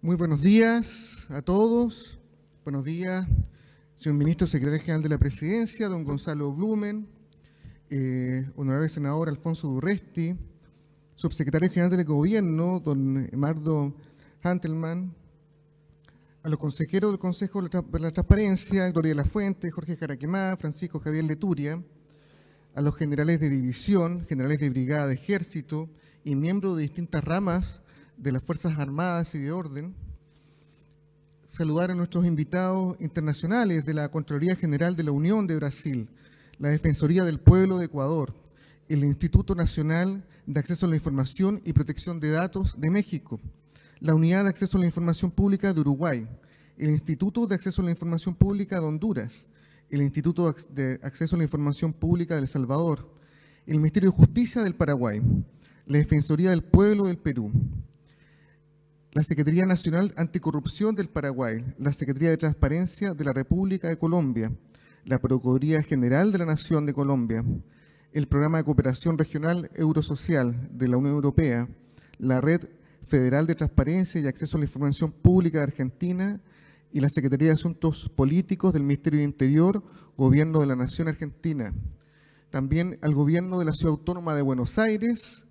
Muy buenos días a todos. Buenos días, señor Ministro Secretario General de la Presidencia, don Gonzalo Blumen, honorable senador Alfonso Durresti, Subsecretario General del Gobierno, don Emardo Hantelman, a los consejeros del Consejo de la Transparencia, Gloria de la Fuente, Jorge Jaraquemá, Francisco Javier Leturia, a los generales de división, generales de brigada de ejército y miembros de distintas ramas de las Fuerzas Armadas y de Orden. Saludar a nuestros invitados internacionales de la Contraloría General de la Unión de Brasil, la Defensoría del Pueblo de Ecuador, el Instituto Nacional de Acceso a la Información y Protección de Datos de México, la Unidad de Acceso a la Información Pública de Uruguay, el Instituto de Acceso a la Información Pública de Honduras, el Instituto de Acceso a la Información Pública de El Salvador, el Ministerio de Justicia del Paraguay, la Defensoría del Pueblo del Perú, la Secretaría Nacional Anticorrupción del Paraguay, la Secretaría de Transparencia de la República de Colombia, la Procuraduría General de la Nación de Colombia, el Programa de Cooperación Regional Eurosocial de la Unión Europea, la Red Federal de Transparencia y Acceso a la Información Pública de Argentina y la Secretaría de Asuntos Políticos del Ministerio del Interior, Gobierno de la Nación Argentina. También al Gobierno de la Ciudad Autónoma de Buenos Aires,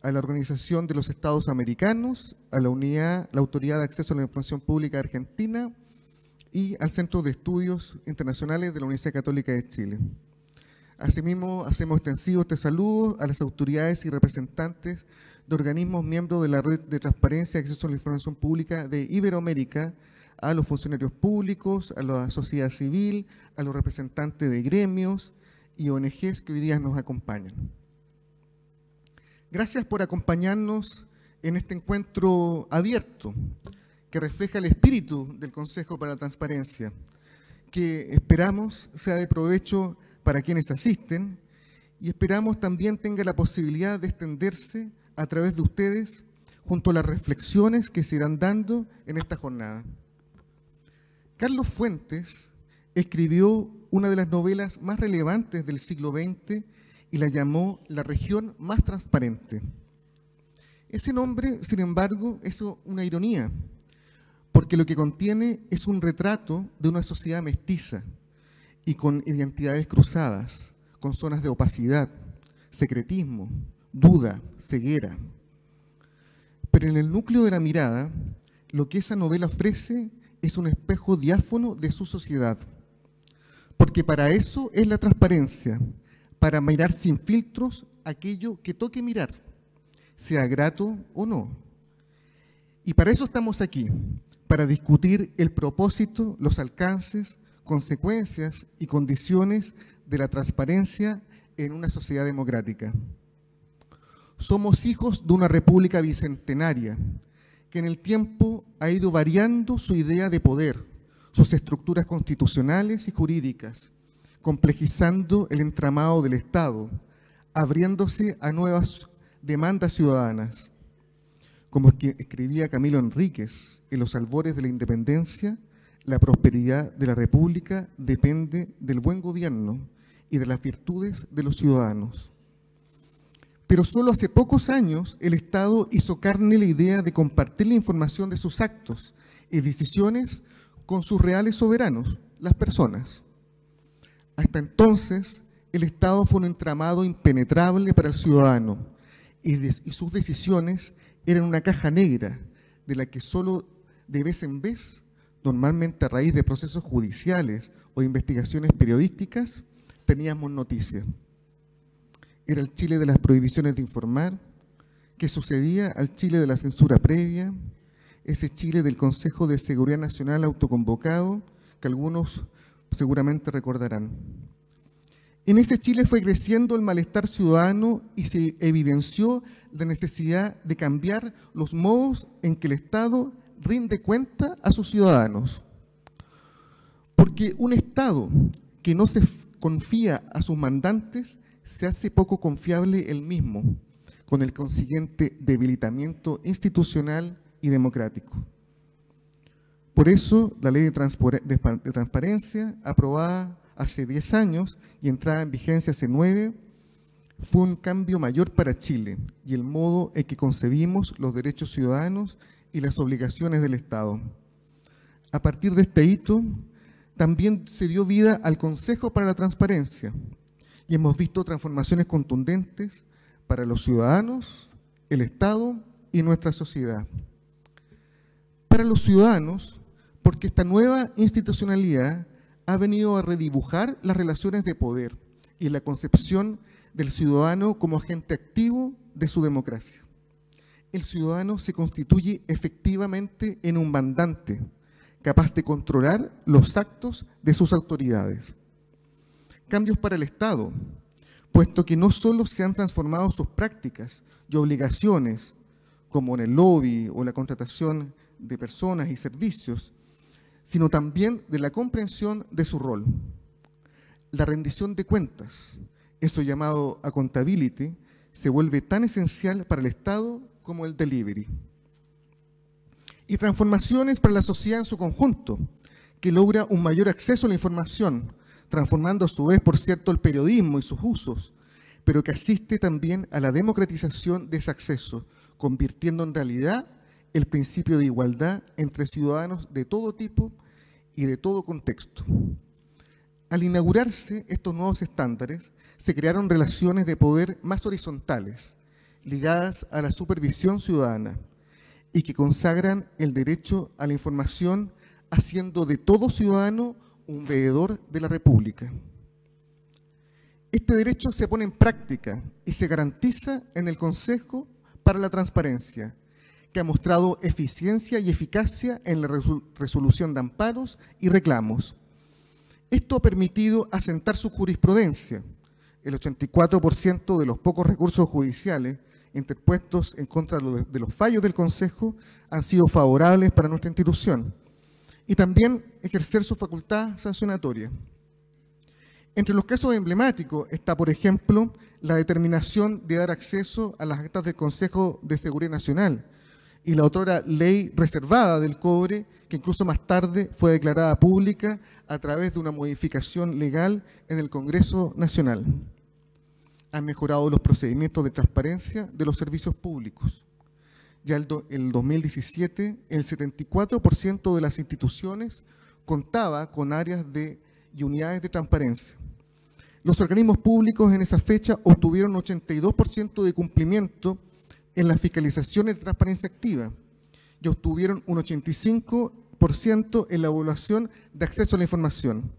a la Organización de los Estados Americanos, a la Autoridad de Acceso a la Información Pública de Argentina y al Centro de Estudios Internacionales de la Universidad Católica de Chile. Asimismo, hacemos extensivo este saludo a las autoridades y representantes de organismos miembros de la Red de Transparencia y Acceso a la Información Pública de Iberoamérica, a los funcionarios públicos, a la sociedad civil, a los representantes de gremios y ONGs que hoy día nos acompañan. Gracias por acompañarnos en este encuentro abierto que refleja el espíritu del Consejo para la Transparencia, que esperamos sea de provecho para quienes asisten y esperamos también tenga la posibilidad de extenderse a través de ustedes junto a las reflexiones que se irán dando en esta jornada. Carlos Fuentes escribió una de las novelas más relevantes del siglo XX y la llamó La región más transparente. Ese nombre, sin embargo, es una ironía, porque lo que contiene es un retrato de una sociedad mestiza y con identidades cruzadas, con zonas de opacidad, secretismo, duda, ceguera. Pero en el núcleo de la mirada, lo que esa novela ofrece es un espejo diáfano de su sociedad, porque para eso es la transparencia, para mirar sin filtros aquello que toque mirar, sea grato o no. Y para eso estamos aquí, para discutir el propósito, los alcances, consecuencias y condiciones de la transparencia en una sociedad democrática. Somos hijos de una república bicentenaria que en el tiempo ha ido variando su idea de poder, sus estructuras constitucionales y jurídicas, complejizando el entramado del Estado, abriéndose a nuevas demandas ciudadanas. Como escribía Camilo Enríquez en Los albores de la independencia, la prosperidad de la República depende del buen gobierno y de las virtudes de los ciudadanos. Pero solo hace pocos años el Estado hizo carne la idea de compartir la información de sus actos y decisiones con sus reales soberanos, las personas. Hasta entonces, el Estado fue un entramado impenetrable para el ciudadano y sus decisiones eran una caja negra de la que solo de vez en vez, normalmente a raíz de procesos judiciales o investigaciones periodísticas, teníamos noticias. Era el Chile de las prohibiciones de informar, que sucedía al Chile de la censura previa, ese Chile del Consejo de Seguridad Nacional autoconvocado, que algunos seguramente recordarán. En ese Chile fue creciendo el malestar ciudadano y se evidenció la necesidad de cambiar los modos en que el Estado rinde cuenta a sus ciudadanos. Porque un Estado que no se confía a sus mandantes se hace poco confiable él mismo, con el consiguiente debilitamiento institucional y democrático. Por eso, la Ley de Transparencia, aprobada hace 10 años y entrada en vigencia hace 9, fue un cambio mayor para Chile y el modo en que concebimos los derechos ciudadanos y las obligaciones del Estado. A partir de este hito, también se dio vida al Consejo para la Transparencia y hemos visto transformaciones contundentes para los ciudadanos, el Estado y nuestra sociedad. Para los ciudadanos, porque esta nueva institucionalidad ha venido a redibujar las relaciones de poder y la concepción del ciudadano como agente activo de su democracia. El ciudadano se constituye efectivamente en un mandante, capaz de controlar los actos de sus autoridades. Cambios para el Estado, puesto que no solo se han transformado sus prácticas y obligaciones, como en el lobby o la contratación de personas y servicios, sino también de la comprensión de su rol. La rendición de cuentas, eso llamado accountability, se vuelve tan esencial para el Estado como el delivery. Y transformaciones para la sociedad en su conjunto, que logra un mayor acceso a la información, transformando a su vez, por cierto, el periodismo y sus usos, pero que asiste también a la democratización de ese acceso, convirtiendo en realidad el principio de igualdad entre ciudadanos de todo tipo y de todo contexto. Al inaugurarse estos nuevos estándares, se crearon relaciones de poder más horizontales, ligadas a la supervisión ciudadana, y que consagran el derecho a la información, haciendo de todo ciudadano un veedor de la República. Este derecho se pone en práctica y se garantiza en el Consejo para la Transparencia, que ha mostrado eficiencia y eficacia en la resolución de amparos y reclamos. Esto ha permitido asentar su jurisprudencia. El 84% de los pocos recursos judiciales interpuestos en contra de los fallos del Consejo han sido favorables para nuestra institución, y también ejercer su facultad sancionatoria. Entre los casos emblemáticos está, por ejemplo, la determinación de dar acceso a las actas del Consejo de Seguridad Nacional y la otrora ley reservada del cobre, que incluso más tarde fue declarada pública a través de una modificación legal en el Congreso Nacional. Han mejorado los procedimientos de transparencia de los servicios públicos. Ya en el 2017, el 74% de las instituciones contaba con áreas y unidades de transparencia. Los organismos públicos en esa fecha obtuvieron 82% de cumplimiento en las fiscalizaciones de transparencia activa y obtuvieron un 85% en la evaluación de acceso a la información.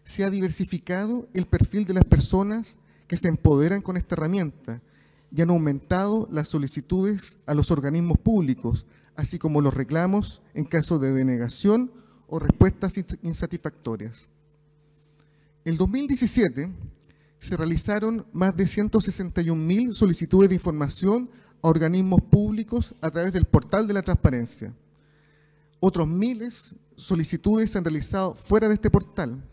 Se ha diversificado el perfil de las personas que se empoderan con esta herramienta y han aumentado las solicitudes a los organismos públicos, así como los reclamos en caso de denegación o respuestas insatisfactorias. En 2017 se realizaron más de 161.000 solicitudes de información a organismos públicos a través del portal de la transparencia. Otros miles solicitudes se han realizado fuera de este portal.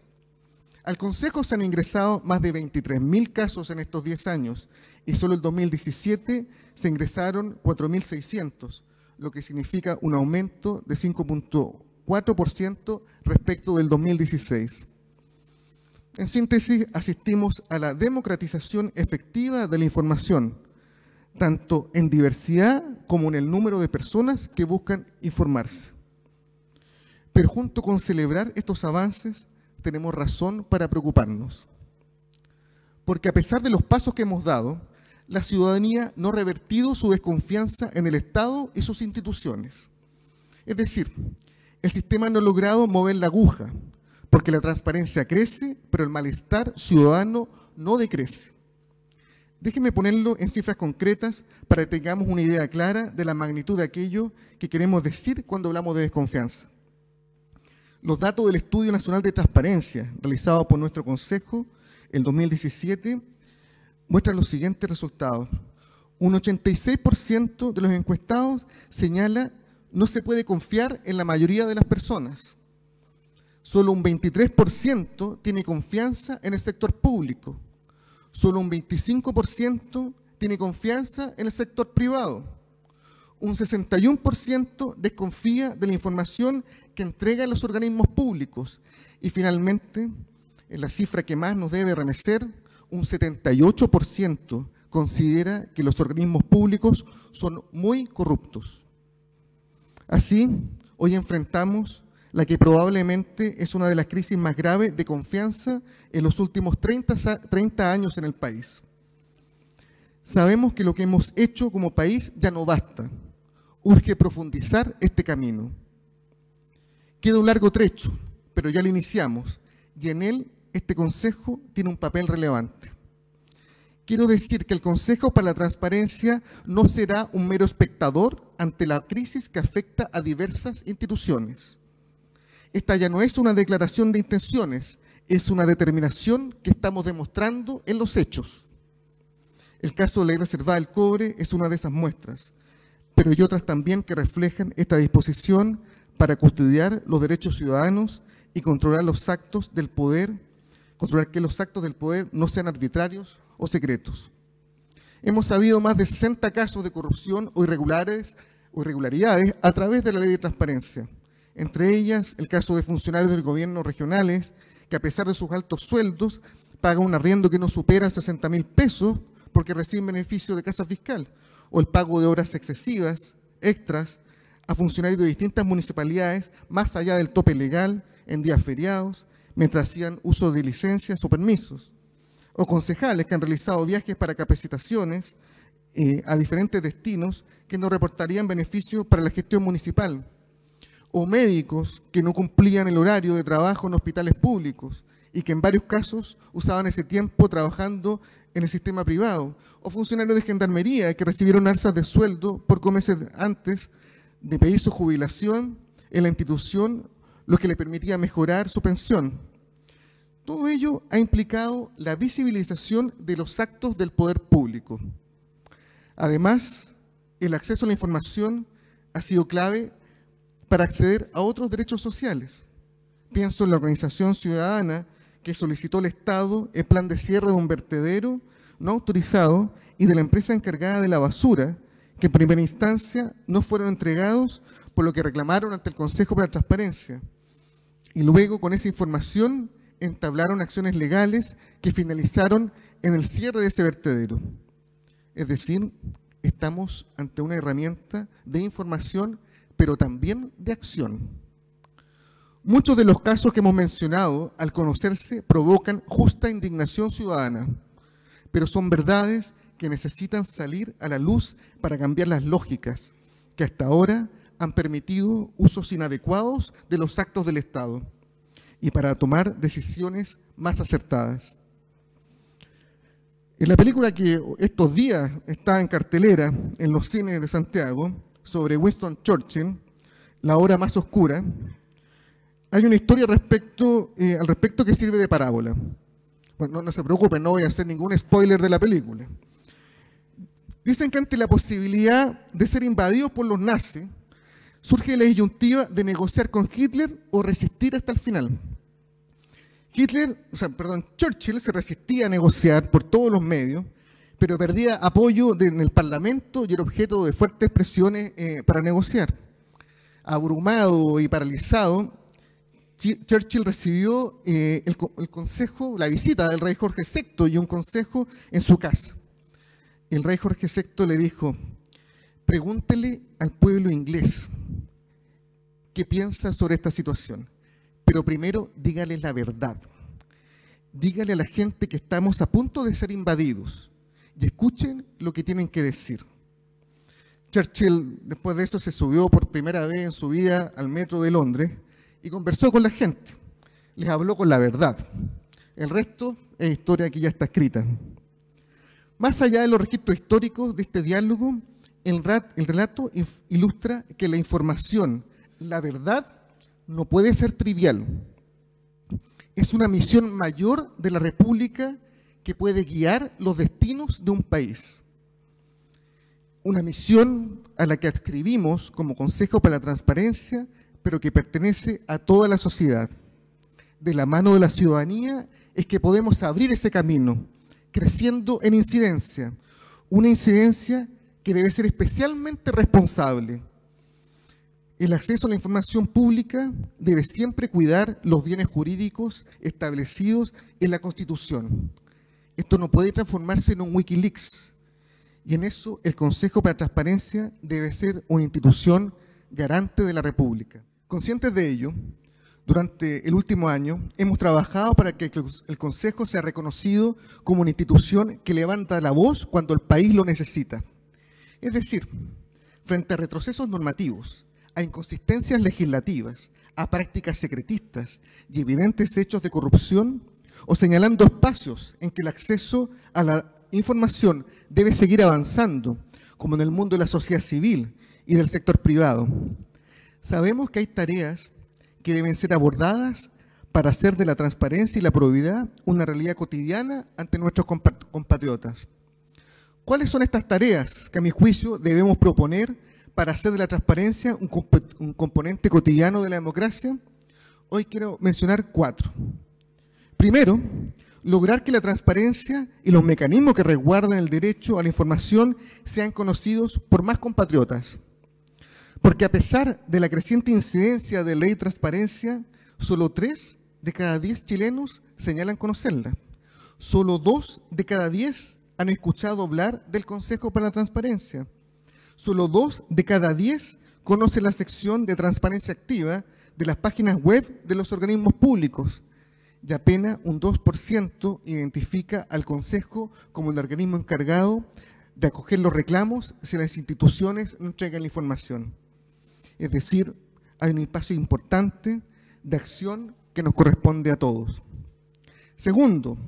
Al Consejo se han ingresado más de 23.000 casos en estos 10 años y solo en 2017 se ingresaron 4.600, lo que significa un aumento de 5.4% respecto del 2016. En síntesis, asistimos a la democratización efectiva de la información, tanto en diversidad como en el número de personas que buscan informarse. Pero junto con celebrar estos avances, tenemos razón para preocuparnos. Porque a pesar de los pasos que hemos dado, la ciudadanía no ha revertido su desconfianza en el Estado y sus instituciones. Es decir, el sistema no ha logrado mover la aguja, porque la transparencia crece, pero el malestar ciudadano no decrece. Déjenme ponerlo en cifras concretas para que tengamos una idea clara de la magnitud de aquello que queremos decir cuando hablamos de desconfianza. Los datos del Estudio Nacional de Transparencia, realizado por nuestro Consejo en 2017, muestran los siguientes resultados. Un 86% de los encuestados señala no se puede confiar en la mayoría de las personas. Solo un 23% tiene confianza en el sector público. Solo un 25% tiene confianza en el sector privado. Un 61% desconfía de la información que entregan los organismos públicos. Y finalmente, en la cifra que más nos debe remecer, un 78% considera que los organismos públicos son muy corruptos. Así, hoy enfrentamos la que probablemente es una de las crisis más graves de confianza en los últimos 30 años en el país. Sabemos que lo que hemos hecho como país ya no basta. Urge profundizar este camino. Queda un largo trecho, pero ya lo iniciamos, y en él este Consejo tiene un papel relevante. Quiero decir que el Consejo para la Transparencia no será un mero espectador ante la crisis que afecta a diversas instituciones. Esta ya no es una declaración de intenciones, es una determinación que estamos demostrando en los hechos. El caso de la Ley Reservada del Cobre es una de esas muestras, pero hay otras también que reflejan esta disposición para custodiar los derechos ciudadanos y controlar los actos del poder, controlar que los actos del poder no sean arbitrarios o secretos. Hemos sabido más de 60 casos de corrupción o irregularidades a través de la Ley de Transparencia. Entre ellas, el caso de funcionarios del gobierno regionales que a pesar de sus altos sueldos pagan un arriendo que no supera 60.000 pesos porque reciben beneficio de casa fiscal, o el pago de horas excesivas, extras, a funcionarios de distintas municipalidades más allá del tope legal en días feriados, mientras hacían uso de licencias o permisos, o concejales que han realizado viajes para capacitaciones a diferentes destinos que no reportarían beneficios para la gestión municipal, o médicos que no cumplían el horario de trabajo en hospitales públicos y que en varios casos usaban ese tiempo trabajando en el sistema privado, o funcionarios de gendarmería que recibieron alzas de sueldo pocos meses antes de pedir su jubilación en la institución, lo que le permitía mejorar su pensión. Todo ello ha implicado la visibilización de los actos del poder público. Además, el acceso a la información ha sido clave para acceder a otros derechos sociales. Pienso en la organización ciudadana que solicitó al Estado el plan de cierre de un vertedero no autorizado y de la empresa encargada de la basura, que en primera instancia no fueron entregados, por lo que reclamaron ante el Consejo para la Transparencia. Y luego, con esa información, entablaron acciones legales que finalizaron en el cierre de ese vertedero. Es decir, estamos ante una herramienta de información, pero también de acción. Muchos de los casos que hemos mencionado, al conocerse, provocan justa indignación ciudadana, pero son verdades que necesitan salir a la luz para cambiar las lógicas que hasta ahora han permitido usos inadecuados de los actos del Estado y para tomar decisiones más acertadas. En la película que estos días está en cartelera en los cines de Santiago, sobre Winston Churchill, La hora más oscura, hay una historia al respecto que sirve de parábola. Bueno, no se preocupen, no voy a hacer ningún spoiler de la película. Dicen que ante la posibilidad de ser invadidos por los nazis, surge la disyuntiva de negociar con Hitler o resistir hasta el final. Churchill se resistía a negociar por todos los medios, pero perdía apoyo en el Parlamento y era objeto de fuertes presiones para negociar. Abrumado y paralizado, Churchill recibió el consejo, la visita del rey Jorge VI y un consejo en su casa. El rey Jorge VI le dijo: pregúntele al pueblo inglés qué piensa sobre esta situación, pero primero dígale la verdad. Dígale a la gente que estamos a punto de ser invadidos y escuchen lo que tienen que decir. Churchill, después de eso, se subió por primera vez en su vida al metro de Londres y conversó con la gente. Les habló con la verdad. El resto es historia que ya está escrita. Más allá de los registros históricos de este diálogo, el relato ilustra que la información, la verdad, no puede ser trivial. Es una misión mayor de la República que puede guiar los destinos de un país. Una misión a la que adscribimos como Consejo para la Transparencia, pero que pertenece a toda la sociedad. De la mano de la ciudadanía es que podemos abrir ese camino, creciendo en incidencia, una incidencia que debe ser especialmente responsable. El acceso a la información pública debe siempre cuidar los bienes jurídicos establecidos en la Constitución. Esto no puede transformarse en un Wikileaks, y en eso el Consejo para la Transparencia debe ser una institución garante de la República. Conscientes de ello, durante el último año hemos trabajado para que el Consejo sea reconocido como una institución que levanta la voz cuando el país lo necesita. Es decir, frente a retrocesos normativos, a inconsistencias legislativas, a prácticas secretistas y evidentes hechos de corrupción, o señalando espacios en que el acceso a la información debe seguir avanzando, como en el mundo de la sociedad civil y del sector privado. Sabemos que hay tareas que deben ser abordadas para hacer de la transparencia y la probidad una realidad cotidiana ante nuestros compatriotas. ¿Cuáles son estas tareas que, a mi juicio, debemos proponer para hacer de la transparencia un componente cotidiano de la democracia? Hoy quiero mencionar 4. Primero, lograr que la transparencia y los mecanismos que resguardan el derecho a la información sean conocidos por más compatriotas. Porque a pesar de la creciente incidencia de ley de transparencia, solo 3 de cada 10 chilenos señalan conocerla. Solo 2 de cada 10 han escuchado hablar del Consejo para la Transparencia. Solo 2 de cada 10 conocen la sección de transparencia activa de las páginas web de los organismos públicos. Y apenas un 2% identifica al Consejo como el organismo encargado de acoger los reclamos si las instituciones no entregan la información. Es decir, hay un espacio importante de acción que nos corresponde a todos. Segundo,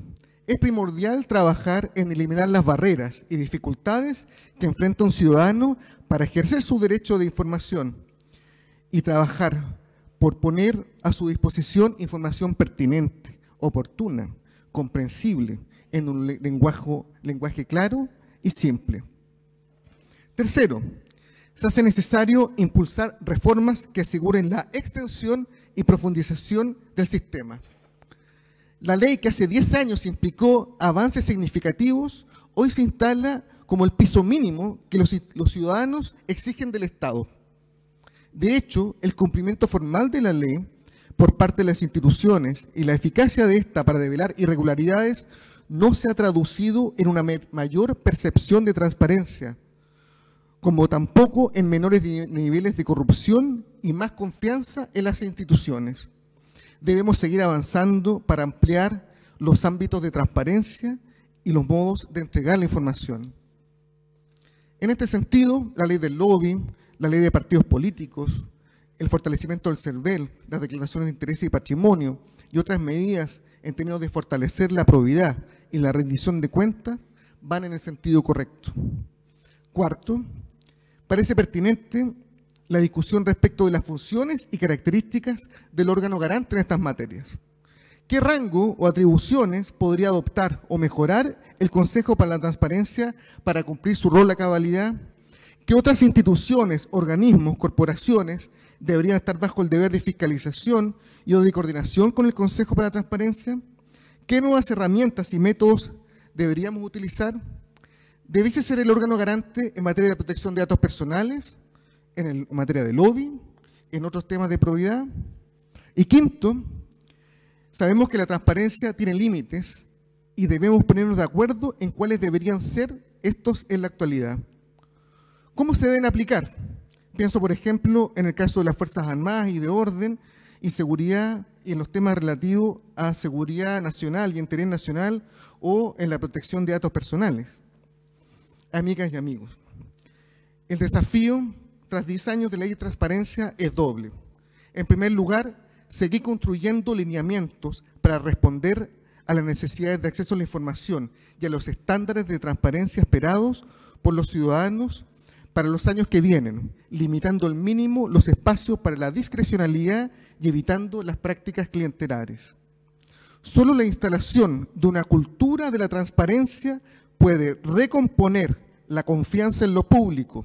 es primordial trabajar en eliminar las barreras y dificultades que enfrenta un ciudadano para ejercer su derecho de información y trabajar por poner a su disposición información pertinente, oportuna, comprensible, en un lenguaje claro y simple. Tercero, se hace necesario impulsar reformas que aseguren la extensión y profundización del sistema. La ley que hace 10 años implicó avances significativos, hoy se instala como el piso mínimo que los ciudadanos exigen del Estado. De hecho, el cumplimiento formal de la ley por parte de las instituciones y la eficacia de esta para develar irregularidades no se ha traducido en una mayor percepción de transparencia, como tampoco en menores niveles de corrupción y más confianza en las instituciones. Debemos seguir avanzando para ampliar los ámbitos de transparencia y los modos de entregar la información. En este sentido, la ley del lobby, la ley de partidos políticos, el fortalecimiento del CERVEL, las declaraciones de interés y patrimonio y otras medidas en términos de fortalecer la probidad y la rendición de cuentas van en el sentido correcto. Cuarto, parece pertinente la discusión respecto de las funciones y características del órgano garante en estas materias. ¿Qué rango o atribuciones podría adoptar o mejorar el Consejo para la Transparencia para cumplir su rol a cabalidad? ¿Qué otras instituciones, organismos, corporaciones deberían estar bajo el deber de fiscalización y o de coordinación con el Consejo para la Transparencia? ¿Qué nuevas herramientas y métodos deberíamos utilizar? ¿Debiese ser el órgano garante en materia de protección de datos personales, en materia de lobby, en otros temas de probidad? Y quinto, sabemos que la transparencia tiene límites y debemos ponernos de acuerdo en cuáles deberían ser estos en la actualidad. ¿Cómo se deben aplicar? Pienso, por ejemplo, en el caso de las Fuerzas Armadas y de orden y seguridad y en los temas relativos a seguridad nacional y interés nacional o en la protección de datos personales. Amigas y amigos, el desafío tras 10 años de ley de transparencia es doble. En primer lugar, seguir construyendo lineamientos para responder a las necesidades de acceso a la información y a los estándares de transparencia esperados por los ciudadanos para los años que vienen, limitando al mínimo los espacios para la discrecionalidad y evitando las prácticas clientelares. Solo la instalación de una cultura de la transparencia puede recomponer la confianza en lo público,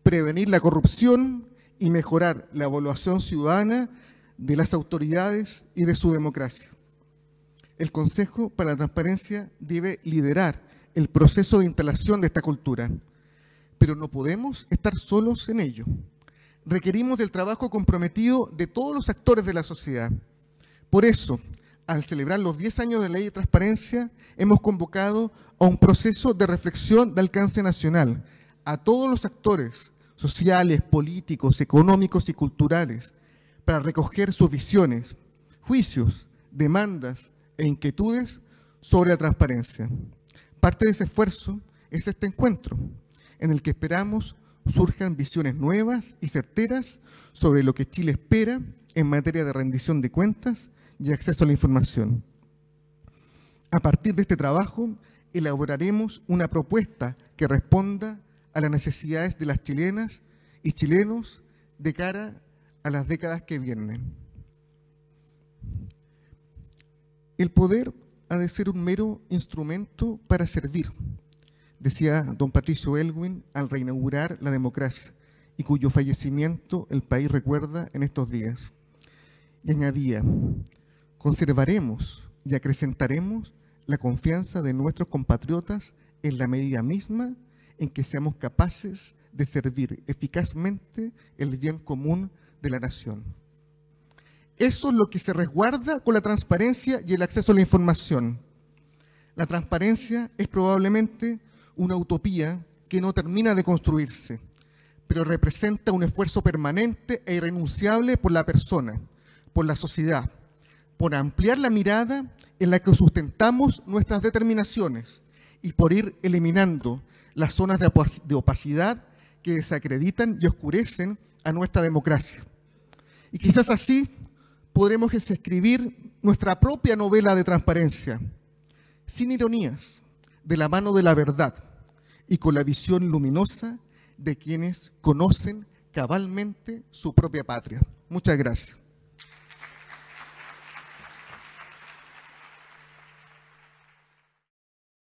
prevenir la corrupción y mejorar la evaluación ciudadana de las autoridades y de su democracia. El Consejo para la Transparencia debe liderar el proceso de instalación de esta cultura, pero no podemos estar solos en ello. Requerimos del trabajo comprometido de todos los actores de la sociedad. Por eso, al celebrar los 10 años de ley de transparencia, hemos convocado a un proceso de reflexión de alcance nacional a todos los actores sociales, políticos, económicos y culturales, para recoger sus visiones, juicios, demandas e inquietudes sobre la transparencia. Parte de ese esfuerzo es este encuentro, en el que esperamos surjan visiones nuevas y certeras sobre lo que Chile espera en materia de rendición de cuentas y acceso a la información. A partir de este trabajo, elaboraremos una propuesta que responda a las necesidades de las chilenas y chilenos de cara a las décadas que vienen. El poder ha de ser un mero instrumento para servir, decía don Patricio Aylwin al reinaugurar la democracia, y cuyo fallecimiento el país recuerda en estos días. Y añadía: conservaremos y acrecentaremos la confianza de nuestros compatriotas en la medida misma en que seamos capaces de servir eficazmente el bien común de la nación. Eso es lo que se resguarda con la transparencia y el acceso a la información. La transparencia es probablemente una utopía que no termina de construirse, pero representa un esfuerzo permanente e irrenunciable por la persona, por la sociedad, por ampliar la mirada en la que sustentamos nuestras determinaciones y por ir eliminando las zonas de opacidad que desacreditan y oscurecen a nuestra democracia. Y quizás así podremos escribir nuestra propia novela de transparencia, sin ironías, de la mano de la verdad y con la visión luminosa de quienes conocen cabalmente su propia patria. Muchas gracias.